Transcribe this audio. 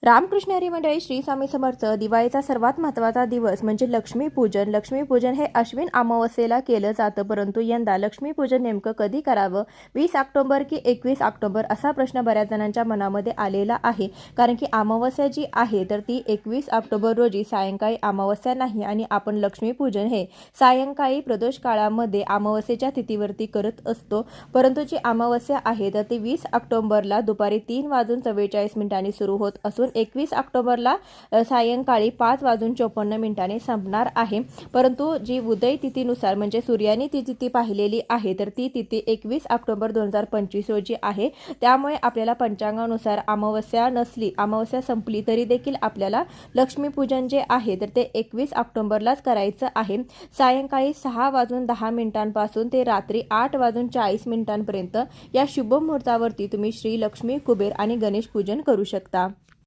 रामकृष्ण हरी मंडळी, श्री स्वामी समर्थ. दिवाळीचा सर्वात महत्त्वाचा दिवस म्हणजे लक्ष्मीपूजन. लक्ष्मीपूजन हे अश्विन अमावस्येला केलं जातं, परंतु यंदा लक्ष्मीपूजन नेमकं कधी करावं, 20 ऑक्टोबर की 21 ऑक्टोबर असा प्रश्न बऱ्याच जणांच्या मनामध्ये आलेला आहे. कारण की अमावस्या जी आहे तर ती 21 ऑक्टोबर रोजी सायंकाळी अमावस्या नाही आणि आपण लक्ष्मीपूजन हे सायंकाळी प्रदोष काळामध्ये अमावस्येच्या तिथीवरती करत असतो. परंतु जी अमावस्या आहे तर ती 20 ऑक्टोबरला दुपारी 3:44 सुरू होत असून 21 ऑक्टोबरला सायंकाळी 5:54 संपणार आहे. परंतु जी उदय तिथीनुसार म्हणजे सूर्यानी ती तिथी पाहिलेली आहे तर ती तिथी 21 ऑक्टोबर 2025 रोजी आहे. त्यामुळे आपल्याला पंचांगानुसार अमावस्या नसली, अमावस्या संपली तरी देखील आपल्याला लक्ष्मीपूजन जे आहे तर ते 21 ऑक्टोबरलाच करायचं आहे. सायंकाळी 6:10 पासून ते रात्री 8:40 पर्यंत या शुभ मुहूर्तावरती तुम्ही श्री लक्ष्मी, कुबेर आणि गणेश पूजन करू शकता.